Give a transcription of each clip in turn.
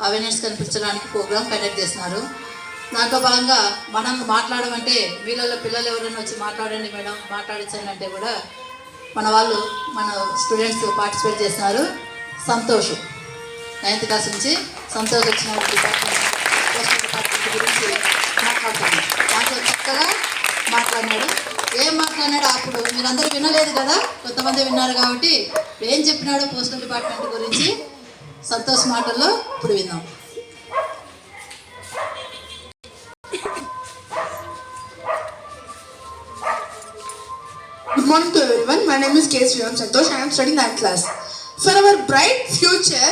Awareness కనిపించడానికి programme conduct చేస్తున్నారు. దాంట్లో భాగంగా మనం మాట్లాడమంటే వీళ్ళలో పిల్లలు ఎవరైనా వచ్చి మాట్లాడండి మేడం మాట్లాడించండి అంటే కూడా మన స్టూడెంట్స్ పార్టిసిపేట్ చేస్తున్నారు. సంతోష్ 9th క్లాస్ నుంచి సంతోష్ వచ్చిన డిపార్ట్మెంట్ గురించి మాట్లాడుతున్నాడు. దాంట్లో చక్కగా మాట్లాడినాడు. ఏం మాట్లాడినాడు అప్పుడు మీరందరూ వినలేదు కదా, కొంతమంది విన్నారు కాబట్టి ఏం చెప్పినాడో పోస్టల్ డిపార్ట్మెంట్ గురించి సంతోష్ మాటల్లో ఇప్పుడు విందాం. Good morning to everyone. My name is K. Sriram Santosh. I am studying 9th class. For our bright future,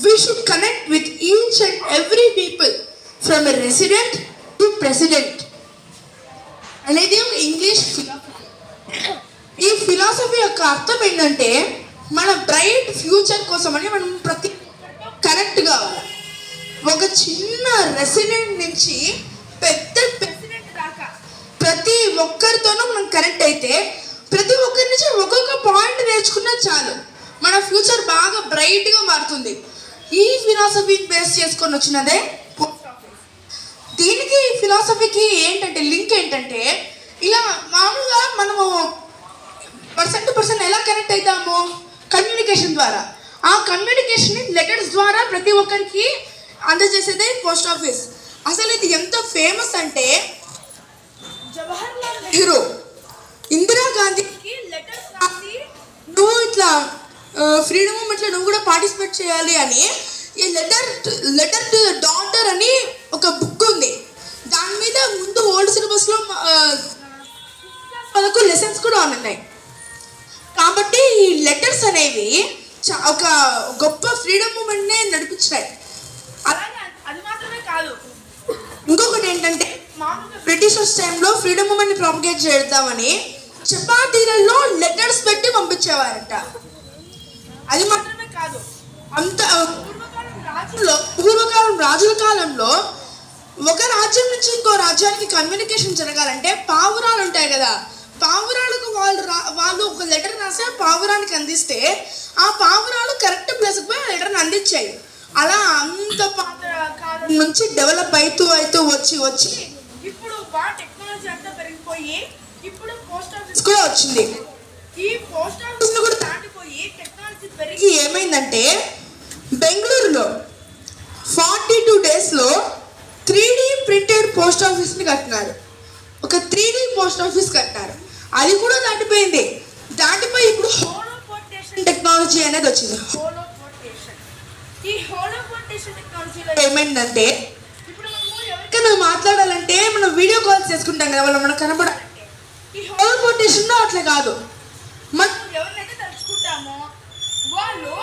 we should connect with each and every people from a resident to president. అనేది ఒక English philosophy. ఈ philosophy యొక్క అర్థం ఏంటంటే మన bright future కోసం అని మనం ప్రతి కనెక్ట్ కావాలి. ఒక చిన్న రెసిడెంట్ నుంచి పెద్ద ప్రెసిడెంట్ దాకా ప్రతి ఒక్కరితోనూ మనం కనెక్ట్ అయితే ప్రతి ఒక్కరి నుంచి ఒక్కొక్క పాయింట్ నేర్చుకున్నా చాలు, మన ఫ్యూచర్ బాగా బ్రైట్గా మారుతుంది. ఈ ఫిలాసఫీని బేస్ చేసుకొని వచ్చినదే పోస్ట్ ఆఫీస్. దీనికి ఫిలాసఫీకి ఏంటంటే లింక్ ఏంటంటే ఇలా మామూలుగా మనము పర్సన్ టు పర్సన్ ఎలా కనెక్ట్ అవుతాము, కమ్యూనికేషన్ ద్వారా. ఆ కమ్యూనికేషన్ని లెటర్స్ ద్వారా ప్రతి ఒక్కరికి అందజేసేదే పోస్ట్ ఆఫీస్. అసలు ఇది ఎంత ఫేమస్ అంటే జవహర్లాల్ నెహ్రూ ఇందిరాగాంధీకి లెటర్స్ రాసి నువ్వు ఇట్లా ఫ్రీడమ్ మూమెంట్లో నువ్వు కూడా పార్టిసిపేట్ చేయాలి అని ఈ లెటర్ టు డాటర్ అని ఒక బుక్ ఉంది. దాని మీద ముందు ఓల్డ్ సిలబస్లో మనకు లెసన్స్ కూడా ఉన్నాయి. కాబట్టి ఈ లెటర్స్ అనేవి ఒక గొప్ప ఫ్రీడమ్ మూమెంట్నే నడిపించాయి. అలాగే అది మాత్రమే కాదు, ఇంకొకటి ఏంటంటే బ్రిటిషర్స్ టైంలో ఫ్రీడమ్ మూమెంట్ని ప్రాపగేట్ చేద్దామని చపాతీలలో లెటర్స్ పెట్టి పంపించేవారంట. అది మాత్రమే కాదు, అంత పూర్వకాలం రాజుల కాలంలో ఒక రాజ్యం నుంచి ఇంకో రాజ్యానికి కమ్యూనికేషన్ జరగాలంటే పావురాలు ఉంటాయి కదా, పావురాలకు వాళ్ళు ఒక లెటర్ రాసి ఆ పావురానికి అందిస్తే ఆ పావురాలు కరెక్ట్ ప్లేస్కి పోయి ఆ లెటర్ని అందించాయి. అలా అంత పాత కాలం నుంచి డెవలప్ అవుతూ వచ్చి ఇప్పుడు బాగా టెక్నాలజీ అంతా పెరిగిపోయి ఇప్పుడు పోస్ట్ ఆఫీస్ కూడా వచ్చింది. ఈ పోస్ట్ ఆఫీస్ కూడా దాటిపోయి టెక్నాలజీ పెరిగి ఏమైందంటే బెంగళూరులో 42 డేస్లో 3D ప్రింటెడ్ పోస్ట్ ఆఫీస్ని కట్టినారు. ఒక 3D పోస్ట్ ఆఫీస్ కట్టారు. అది కూడా దాటిపోయి ఇప్పుడు హోలోపోర్టేషన్ టెక్నాలజీ అనేది వచ్చింది. ఈ హోలోపోర్టేషన్ టెక్నాలజీలో ఏమైందంటే ఇప్పుడు మనము ఎవరికైనా మాట్లాడాలంటే మనం వీడియో కాల్స్ చేసుకుంటాం కదా, వాళ్ళు మనకు కనపడాలంటే. ఈ హోలోపోర్టేషన్లో అట్లా కాదు, మనం ఎవరినైతే తలుచుకుంటామో వాళ్ళు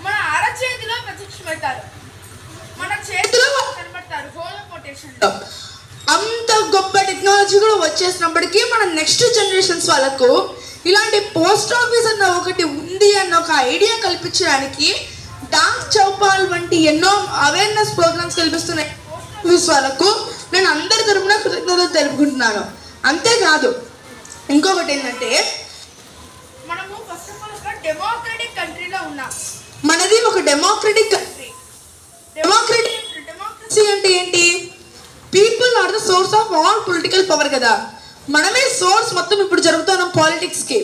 మన అరచేతిలో ప్రత్యక్షమవుతారు, మన చేతిలో వాళ్ళు కనపడతారు. హోలోపోర్టేషన్లో అంత గొప్ప టెక్నాలజీ కూడా వచ్చేసినప్పటికీ మన నెక్స్ట్ జనరేషన్స్ వాళ్ళకు ఇలాంటి పోస్ట్ ఆఫీస్ అన్న ఒకటి ఉంది అన్న ఒక ఐడియా కల్పించడానికి డాక్ చౌపాల్ వంటి ఎన్నో అవేర్నెస్ ప్రోగ్రామ్స్ కల్పిస్తున్న పోస్ట్ ఆఫీస్ వాళ్ళకు నేను అందరి తరపున కృతజ్ఞతలు తెలుపుకుంటున్నాను. అంతేకాదు ఇంకొకటి ఏంటంటే మనము ఫస్ట్ ఆఫ్ ఆల్ ఒక డెమోక్రటిక్ కంట్రీలో ఉన్నాం. మనది ఒక డెమోక్రటిక్ కంట్రీ. డెమోక్రసీ అంటే ఏంటి? People are the source of all political power కదా, మనమే సోర్స్ మొత్తం ఇప్పుడు జరుగుతున్న పాలిటిక్స్కి.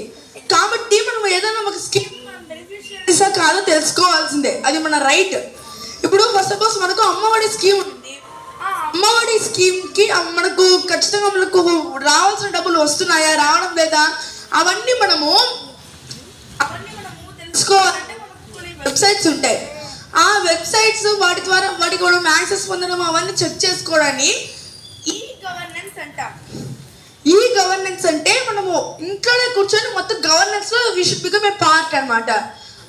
కాబట్టి మనం ఏదైనా ఒక స్కీమ్ బెనిఫిషియరీసా కాదో తెలుసుకోవాల్సిందే, అది మన రైట్. ఇప్పుడు ఫస్ట్ సపోజ్ మనకు అమ్మఒడి స్కీమ్ ఉంది. ఆ అమ్మఒడి స్కీమ్కి మనకు ఖచ్చితంగా మనకు రావాల్సిన డబ్బులు వస్తున్నాయా రావడం లేదా అవన్నీ మనము తెలుసుకోవాలంటే మనకు కొన్ని వెబ్సైట్స్ ఉంటాయి. ఆ వెబ్సైట్స్ వాటి ద్వారా వాటికి మనం యాక్సెస్ పొందడం అవన్నీ చెక్ చేసుకోవడాన్ని ఈ గవర్నెన్స్ అంటే మనము ఇంట్లోనే కూర్చొని మొత్తం గవర్నెన్స్లో we should become a part అనమాట.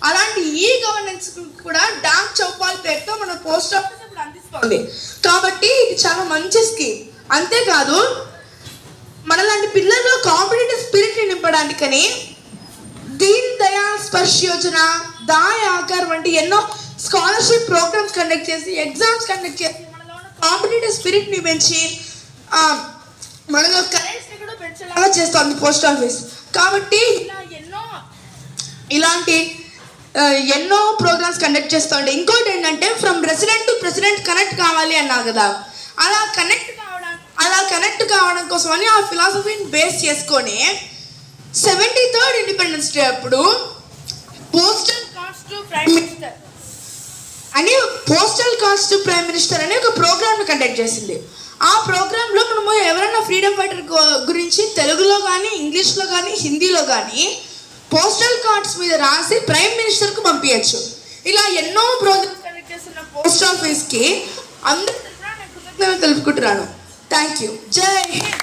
అలాంటి ఈ గవర్నెన్స్ కూడా డాక్ చౌపాల్ పేరుతో మన పోస్ట్ ఆఫీస్ ఇప్పుడు అందిస్తుంది. కాబట్టి ఇది చాలా మంచి స్కీమ్. అంతేకాదు మనలాంటి పిల్లల్లో కాంపిటేటివ్ స్పిరిట్ని నింపడానికని దీన్ దయాళ్ స్పర్శ్ యోజన, దాయ్ ఆకార్ వంటి ఎన్నో స్కాలర్షిప్ ప్రోగ్రామ్స్ కండక్ట్ చేసి ఎగ్జామ్స్ కండక్ట్ చేసి మనలో ఉన్న కాంపిటేటివ్ స్పిరిట్ని పెంచి మనలో కరెన్సీని కూడా పెంచేలాగా చేస్తుంది పోస్ట్ ఆఫీస్. కాబట్టి ఇలా ఎన్నో ఇలాంటి ఎన్నో ప్రోగ్రామ్స్ కండక్ట్ చేస్తూ ఉండే. ఇంకోటి ఏంటంటే from resident to president connect కావాలి అన్నారు కదా, అలా కనెక్ట్ కావడం కోసం అని ఆ ఫిలాసఫీని బేస్ చేసుకొని 73rd ఇండిపెండెన్స్ డే అప్పుడు postal cards to prime minister అని ఒక ప్రోగ్రామ్ని కండక్ట్ చేసింది. ఆ ప్రోగ్రాంలో మనము ఎవరైనా ఫ్రీడమ్ ఫైటర్ గురించి తెలుగులో కానీ, ఇంగ్లీష్లో కానీ, హిందీలో కానీ పోస్టల్ కార్డ్స్ మీద రాసి ప్రైమ్ మినిస్టర్కు పంపించచ్చు. ఇలా ఎన్నో ప్రోగ్రామ్స్ కండక్ట్ చేస్తున్న పోస్ట్ ఆఫీస్కి అందరూ కృతజ్ఞతలు తెలుపుకుంటున్నాను. Thank you. జై హింద్.